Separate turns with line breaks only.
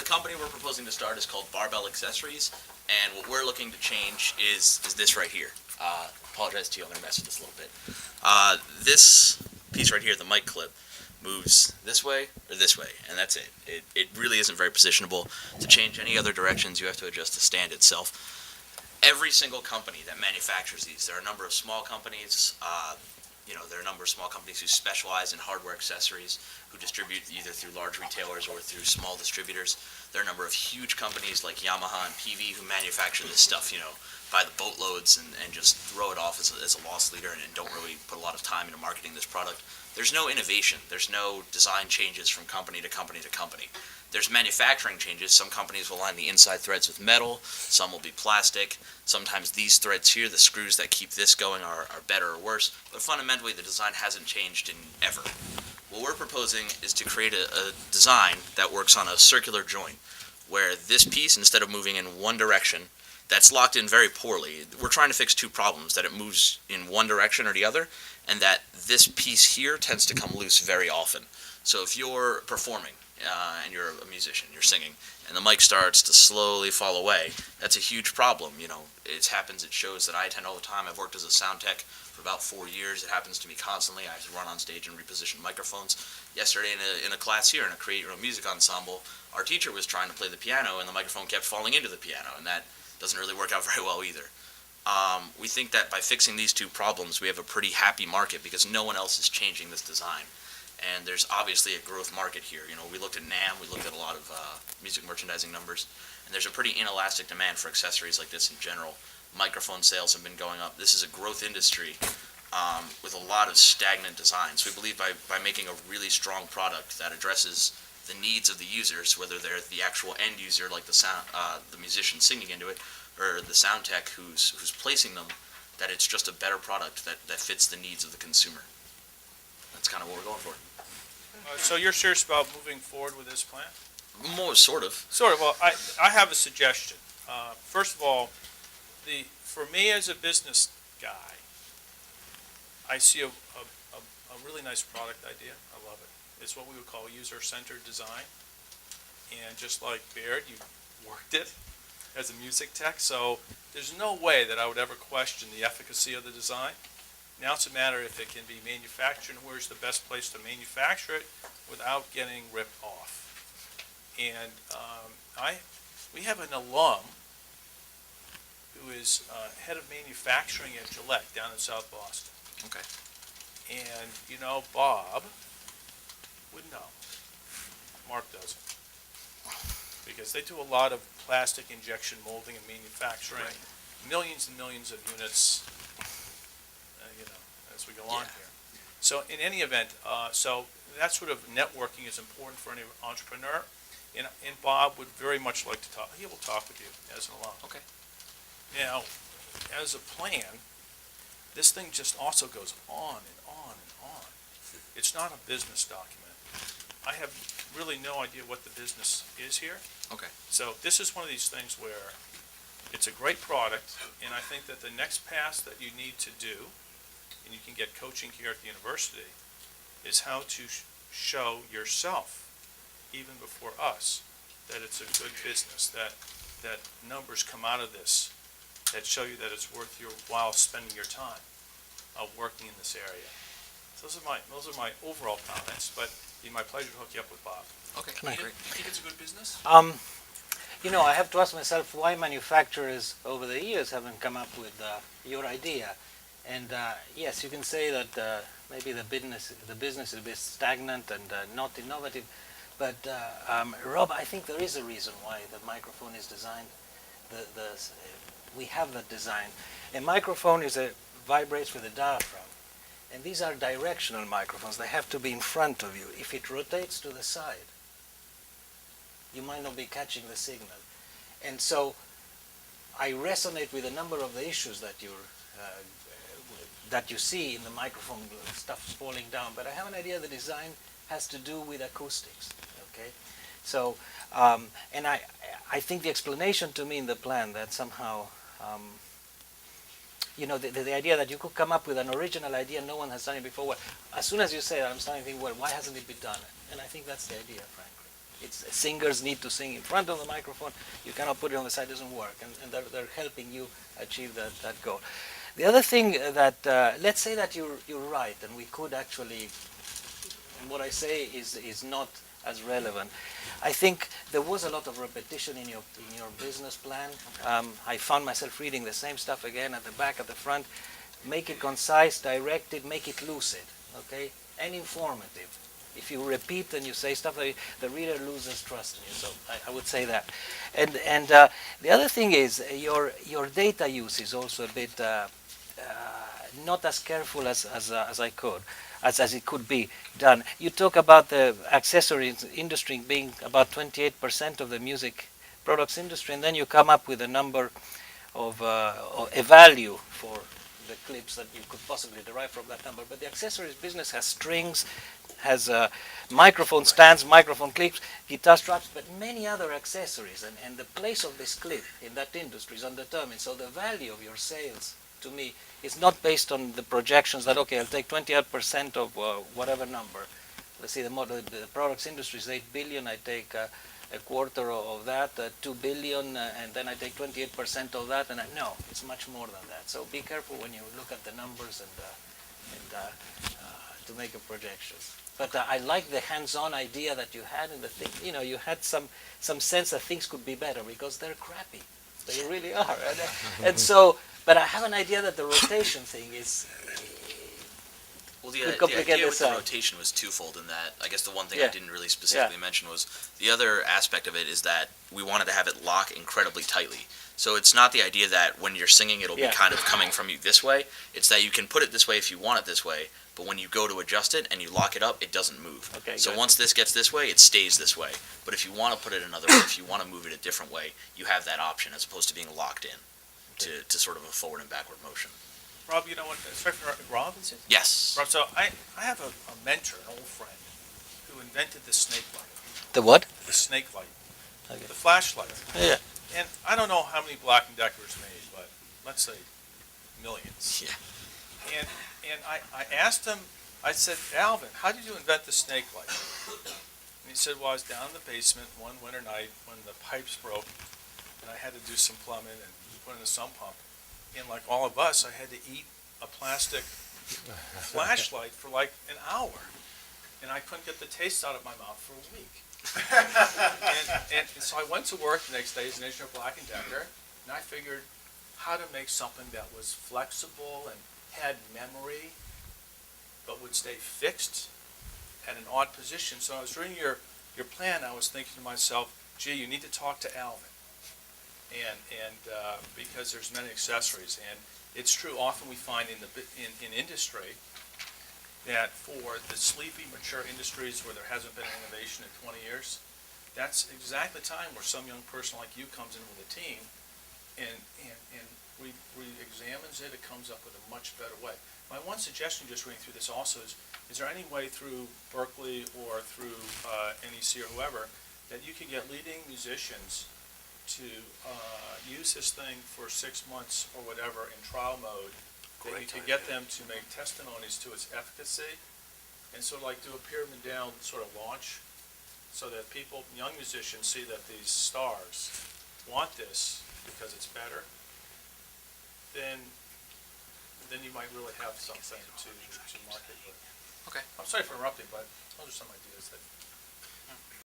company we're proposing to start is called Barbell Accessories, and what we're looking to change is this right here. Apologize to you, I'm going to mess with this a little bit. This piece right here, the mic clip, moves this way or this way, and that's it. It really isn't very positionable. To change any other directions, you have to adjust the stand itself. Every single company that manufactures these, there are a number of small companies, there are a number of small companies who specialize in hardware accessories, who distribute either through large retailers or through small distributors. There are a number of huge companies like Yamaha and PV who manufacture this stuff, by the boatloads and just throw it off as a loss leader and don't really put a lot of time into marketing this product. There's no innovation. There's no design changes from company to company to company. There's manufacturing changes. Some companies will line the inside threads with metal. Some will be plastic. Sometimes these threads here, the screws that keep this going, are better or worse. But fundamentally, the design hasn't changed in ever. What we're proposing is to create a design that works on a circular joint, where this piece, instead of moving in one direction, that's locked in very poorly. We're trying to fix two problems, that it moves in one direction or the other, and that this piece here tends to come loose very often. So if you're performing, and you're a musician, you're singing, and the mic starts to slowly fall away, that's a huge problem. It happens at shows that I attend all the time. I've worked as a sound tech for about 4 years. It happens to me constantly. I have to run on stage and reposition microphones. Yesterday in a class here in a Create Your Own Music ensemble, our teacher was trying to play the piano, and the microphone kept falling into the piano, and that doesn't really work out very well either. We think that by fixing these two problems, we have a pretty happy market because no one else is changing this design. And there's obviously a growth market here. We looked at NAMM, we looked at a lot of music merchandising numbers, and there's a pretty inelastic demand for accessories like this in general. Microphone sales have been going up. This is a growth industry with a lot of stagnant designs. We believe by making a really strong product that addresses the needs of the users, whether they're the actual end user, like the musician singing into it, or the sound tech who's placing them, that it's just a better product that fits the needs of the consumer. That's kind of what we're going for.
So you're serious about moving forward with this plan?
More sort of.
Sort of. Well, I have a suggestion. First of all, for me as a business guy, I see a really nice product idea. I love it. It's what we would call user-centered design. And just like Baird, you worked it as a music tech, so there's no way that I would ever question the efficacy of the design. Now it's a matter if it can be manufactured and where's the best place to manufacture it without getting ripped off. And we have an alum who is head of manufacturing at Gillette down in South Boston.
Okay.
And Bob would know. Mark doesn't. Because they do a lot of plastic injection molding and manufacturing, right. Millions and millions of units, as we go on here. So in any event, so that sort of networking is important for any entrepreneur, and Bob would very much like to talk. He will talk with you as an alum.
Okay.
Now, as a plan, this thing just also goes on and on and on. It's not a business document. I have really no idea what the business is here.
Okay.
So this is one of these things where it's a great product, and I think that the next pass that you need to do, and you can get coaching here at the university, is how to show yourself, even before us, that it's a good business, that numbers come out of this that show you that it's worth your while spending your time working in this area. So those are my overall comments, but it'd be my pleasure to hook you up with Bob.
Okay.
Can I-
You think it's a good business?
I have to ask myself why manufacturers over the years haven't come up with your idea. And yes, you can say that maybe the business is a bit stagnant and not innovative. But Rob, I think there is a reason why the microphone is designed. We have that design. A microphone vibrates with a diaphragm. And these are directional microphones. They have to be in front of you. If it rotates to the side, you might not be catching the signal. And so I resonate with a number of the issues that you see in the microphone, stuff's falling down. But I have an idea the design has to do with acoustics. Okay, so and I think the explanation to me in the plan that somehow the idea that you could come up with an original idea no one has done it before. Well, as soon as you say that, I'm starting to think, well, why hasn't it been done? And I think that's the idea, frankly. Singers need to sing in front of the microphone. You cannot put it on the side; it doesn't work. And they're helping you achieve that goal. The other thing that let's say that you're right, and we could actually, and what I say is not as relevant. I think there was a lot of repetition in your business plan. I found myself reading the same stuff again at the back, at the front. Make it concise, directed, make it lucid, okay, and informative. If you repeat and you say stuff, the reader loses trust in you. So I would say that. And the other thing is your data use is also a bit not as careful as I could. As it could be done. You talk about the accessories industry being about 28% of the music products industry, and then you come up with a number of a value for the clips that you could possibly derive from that number. But the accessories business has strings, has microphone stands, microphone clips, guitar straps, but many other accessories. And the place of this clip in that industry is undetermined. So the value of your sales, to me, is not based on the projections that, okay, I'll take 28% of whatever number. Let's see, the products industry is 8 billion, I take a quarter of that, 2 billion, and then I take 28% of that, and no, it's much more than that. So be careful when you look at the numbers and to make a projection. But I like the hands-on idea that you had in the thing. You know, you had some sense that things could be better because they're crappy. They really are. And so, but I have an idea that the rotation thing is.
Well, the idea with the rotation was twofold in that, I guess the one thing I didn't really specifically mention was, the other aspect of it is that we wanted to have it lock incredibly tightly. So it's not the idea that when you're singing it'll be kind of coming from you this way, it's that you can put it this way if you want it this way, but when you go to adjust it and you lock it up, it doesn't move.
Okay,
so
good.
Once this gets this way, it stays this way. But if you want to put it another way, if you want to move it a different way, you have that option as opposed to being locked in to sort of a forward and backward motion.
Rob, you know what? Rob, is it?
Yes.
Rob, so I have a mentor, an old friend, who invented the snake light.
The what?
The snake light.
Okay.
The flashlight.
Yeah.
And I don't know how many Black & Deckers made, but let's say millions.
Yeah.
And I asked him, I said, Alvin, how did you invent the snake light? And he said, well, I was down in the basement one winter night when the pipes broke, and I had to do some plumbing and put in a sump pump. And like all of us, I had to eat a plastic flashlight for like an hour. And I couldn't get the taste out of my mouth for a week. and so I went to work the next day as an engineer at Black & Decker, and I figured how to make something that was flexible and had memory, but would stay fixed at an odd position. So I was reading your plan, I was thinking to myself, gee, you need to talk to Alvin. And because there's many accessories, and it's true. Often we find in industry that for the sleepy, mature industries where there hasn't been innovation in 20 years, that's exactly the time where some young person like you comes in with a team and re-examines it. It comes up with a much better way. My one suggestion, just reading through this also, is there any way through Berkeley or through NEC or whoever that you could get leading musicians to use this thing for 6 months or whatever in trial mode, that you could get them to make testimonies to its efficacy, and sort of like do a pyramid down sort of launch, so that people, young musicians, see that these stars want this because it's better, then you might really have something to market with.
Okay.
I'm sorry for interrupting, but those are some ideas that